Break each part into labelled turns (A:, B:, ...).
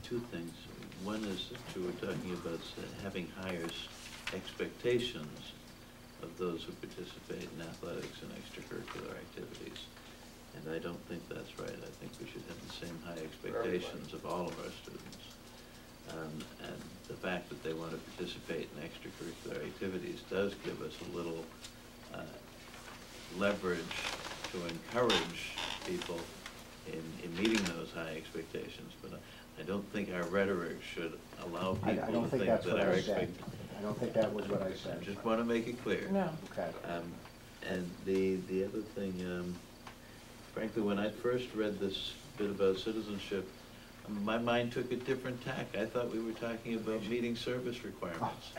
A: two things. One is that you were talking about having higher expectations of those who participate in athletics and extracurricular activities. And I don't think that's right. I think we should have the same high expectations of all of our students. And the fact that they want to participate in extracurricular activities does give us a little leverage to encourage people in meeting those high expectations. But I don't think our rhetoric should allow people to think that our expectations.
B: I don't think that was what I said.
A: I just want to make it clear.
C: No.
B: Okay.
A: And the other thing, frankly, when I first read this bit about citizenship, my mind took a different tack. I thought we were talking about meeting service requirements,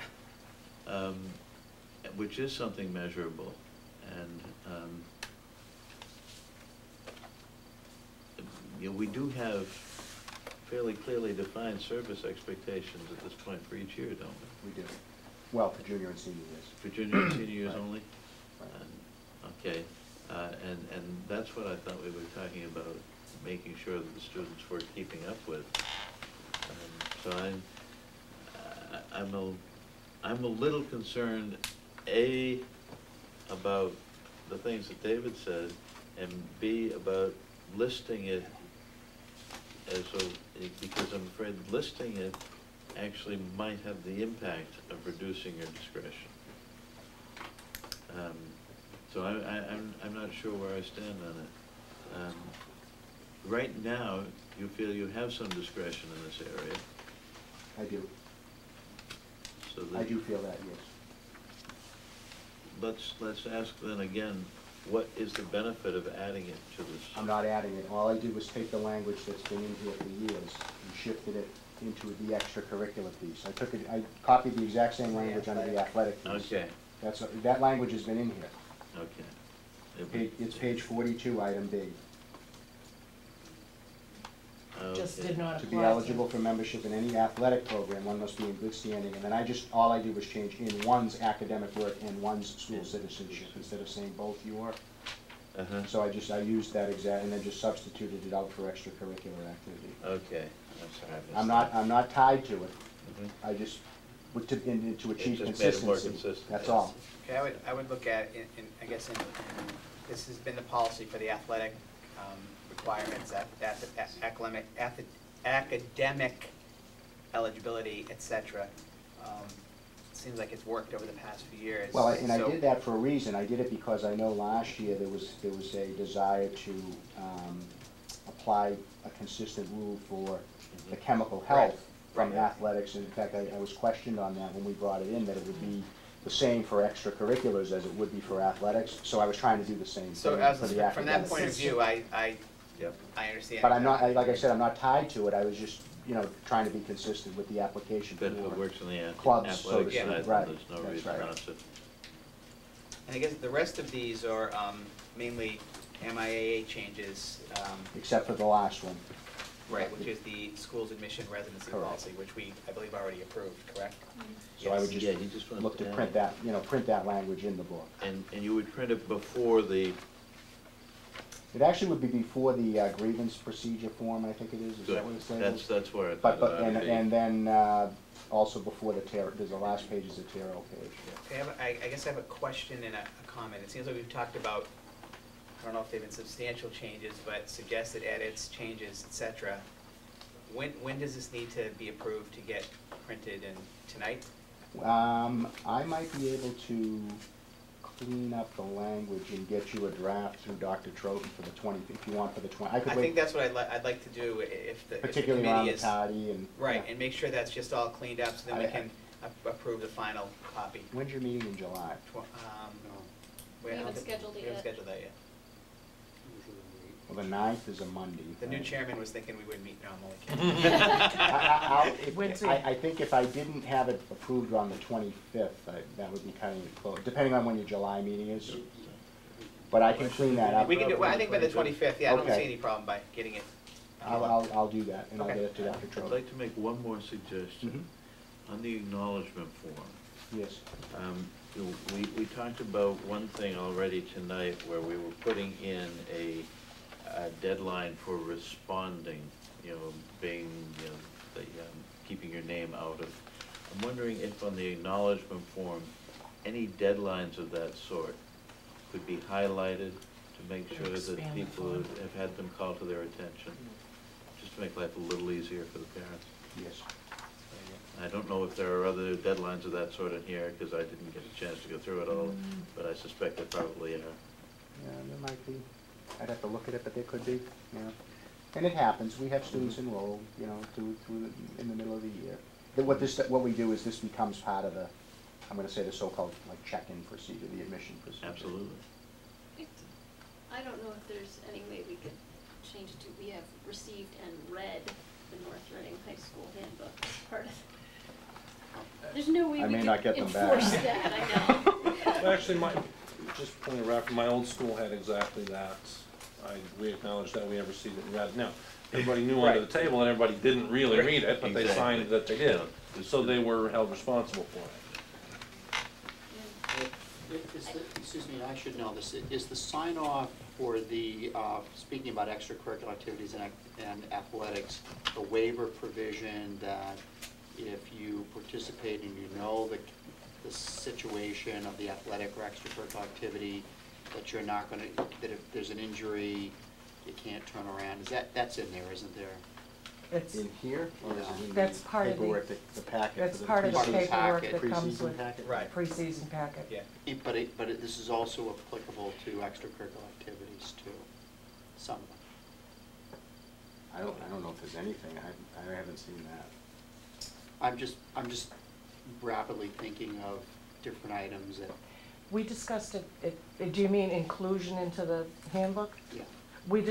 A: which is something measurable. And you know, we do have fairly clearly defined service expectations at this point for each year, don't we?
B: We do. Well, for junior and senior years.
A: For junior and senior years
B: Right.
A: only?
B: Right.
A: Okay. And that's what I thought we were talking about, making sure that the students were keeping up with. So I'm a little concerned, A, about the things that David said, and B, about listing it as because I'm afraid listing it actually might have the impact of reducing your discretion. So I'm not sure where I stand on it. Right now, you feel you have some discretion in this area.
B: I do.
A: So
B: I do feel that, yes.
A: let's ask then again, what is the benefit of adding it to this?
B: I'm not adding it. All I did was take the language that's been in here for years and shifted it into the extracurricular piece. I copied the exact same language under the athletic piece.
A: Okay.
B: That language has been in here.
A: Okay.
B: It's page 42, item B.
C: Just
A: Okay.
C: did not apply.
B: To be eligible for membership in any athletic program, one must be in good standing. And then all I did was change in one's academic work and one's school citizenship instead of saying both your. So I used that exact, and then just substituted it out for extracurricular activity.
A: Okay. I'm sorry.
B: I'm not tied to it.
A: Mhm.
B: I just, to achieve
A: just made it more
B: consistency.
A: consistent,
B: That's
A: yes.
B: all.
D: Okay, I would look at, I guess, this has been the policy for the athletic requirements, academic eligibility, etc. Seems like it's worked over the past few years.
B: Well, and I
D: So-
B: did that for a reason. I did it because I know last year there was a desire to apply a consistent rule for the chemical health from
D: Right.
B: athletics. And in fact, I was questioned on that when we brought it in, that it would be the same for extracurriculars as it would be for athletics. So I was trying to do the same
D: So
B: thing
D: as,
B: for the
D: from that
B: academics.
D: point of view, I
A: Yep.
D: understand.
B: But I'm not, like I said, I'm not tied to it. I was just, trying to be consistent with the application.
A: But if it
B: for
A: works on the
B: clubs, so to
A: athletic
B: speak.
A: side,
B: Right.
A: then there's no
B: That's
A: reason
B: right.
A: not to.
D: And I guess the rest of these are mainly MIAA changes,
B: Except for the last one.
D: right, which is the school's admission residency
B: Correct.
D: policy, which we, I believe, already approved, correct?
B: So I would
A: Yeah, you just want
B: look to
A: to
B: print that, print that language in the book.
A: And you would print it before the,
B: It actually would be before the grievance procedure form, I think it is. Is
A: good,
B: that what it's labeled?
A: that's where I
B: But,
A: thought it ought to be.
B: and then also before there's the last page is the Terrell page.
D: Okay, I guess I have a question and a comment. It seems like we've talked about, I don't know if they've been substantial changes, but suggested edits, changes, et cetera. When does this need to be approved to get printed, and tonight?
B: I might be able to clean up the language and get you a draft through Dr. Troughton for the 20, if you want for the 20.
D: I think that's what I'd like to do if the
B: particularly around
D: committee
B: the
D: is.
B: tardy and.
D: Right,
B: yeah.
D: and make sure that's just all cleaned up, so then we can approve the final copy.
B: When's your meeting in July?
D: We
E: haven't scheduled it
D: We haven't
E: yet.
D: scheduled that yet.
B: Well, the 9th is a Monday.
D: The new
B: right?
D: chairman was thinking we wouldn't meet, no, I'm only kidding.
B: I think if I didn't have it approved on the 25th, that would be cutting it close, depending on when your July meeting is. But I can clean that up.
D: We can do, well, I think by the 25th, yeah, I don't see
B: Okay.
D: any problem by getting it.
B: I'll do that, and I'll
D: Okay.
B: get it to Dr.
A: I'd
B: Troughton.
A: like to make one more suggestion. On the acknowledgement form,
B: Yes.
A: we talked about one thing already tonight where we were putting in a deadline for responding, being the keeping your name out of. I'm wondering if on the acknowledgement form, any deadlines of that sort could be highlighted to make sure that
C: Expand the
A: people
C: form.
A: have had them called to their attention, just to make life a little easier for the parents.
B: Yes.
A: I don't know if there are other deadlines of that sort in here, because I didn't get a chance to go through it all, but I suspect there probably are.
B: Yeah, there might be. I'd have to look at it, but there could be, yeah. And it happens, we have students enrolled, you know, in the middle of the year. What we do is this becomes part of the, I'm gonna say the so-called like check-in procedure, the admission procedure.
A: Absolutely.
E: I don't know if there's any way we could change it to, we have received and read the North Reading High School handbook as part of. There's no way
B: I
E: we
B: may
E: could
B: not get them back.
E: enforce that, I know.
F: Actually, just pulling it back, my old school had exactly that. We acknowledged that we have received it and read it. Now, everybody knew under the table and everybody didn't really read it, but they
A: Exactly.
F: signed that they did. So they were held responsible for it.
G: Excuse me, I should know this, is the sign-off for the, speaking about extracurricular activities and athletics, the waiver provision that if you participate and you know the situation of the athletic or extracurricular activity, that you're not gonna, that if there's an injury, you can't turn around, that's in there, isn't there?
C: It's,
B: In here, or is it in
C: That's
B: the
C: part of the-
B: paperwork, the packet?
C: that's
B: for
C: part of the
G: Part of the
B: preseason-
C: paperwork
G: packet.
C: that comes
B: preseason
C: with
B: packet?
D: Right.
C: preseason packet.
D: Yeah.
G: But this is also applicable to extracurricular activities too, some of them.
B: I don't know if there's anything, I haven't seen that.
G: I'm just rapidly thinking of different items that,
C: We discussed it, do you mean inclusion into the handbook?
G: yeah.
C: We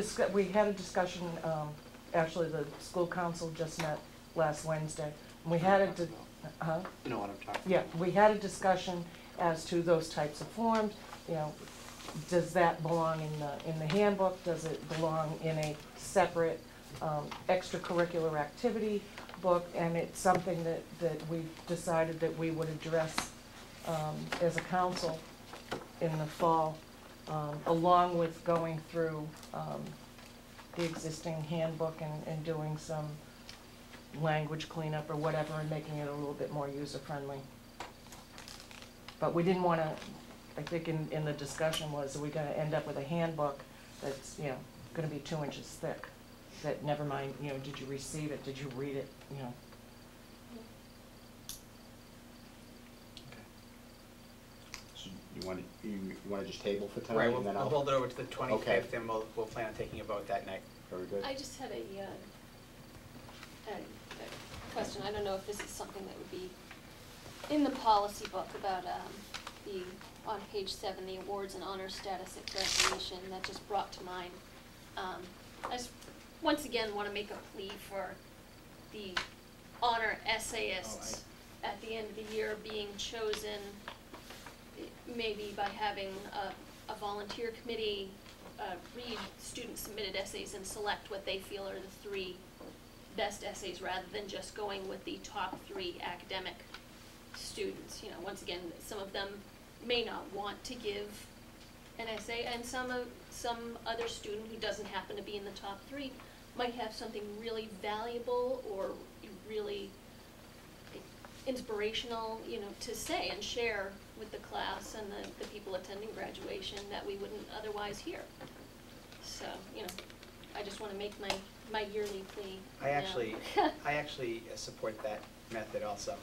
C: had a discussion, actually, the school council just met last Wednesday. And we had huh?
G: You know what I'm talking about?
C: Yeah, we had a discussion as to those types of forms, you know, does that belong in the handbook? Does it belong in a separate extracurricular activity book? And it's something that we decided that we would address as a council in the fall, along with going through the existing handbook and doing some language cleanup or whatever and making it a little bit more user-friendly. But we didn't want to, I think in the discussion was, are we going to end up with a handbook that's, you know, going to be 2 inches thick? That, never mind, you know, did you receive it, did you read it, you know?
B: So you want to just table for tonight?
D: Right,
B: and
D: we'll
B: then
D: we'll
B: I'll-
D: hold it over to the
B: Okay.
D: 25th, and we'll plan on taking a vote that night.
B: Very good.
E: I just had a question, I don't know if this is something that would be in the policy book about, on page 7, the awards and honor status at graduation, that just brought to mind. I just, once again, wanna make a plea for the honor essayists at the end of the year being chosen, maybe by having a volunteer committee read student-submitted essays and select what they feel are the 3 best essays, rather than just going with the top 3 academic students. You know, once again, some of them may not want to give an essay, and some other student who doesn't happen to be in the top 3 might have something really valuable or really inspirational, you know, to say and share with the class and the people attending graduation that we wouldn't otherwise hear. So, you know, I just want to make my yearly plea.
D: I
E: now.
D: actually support that method also.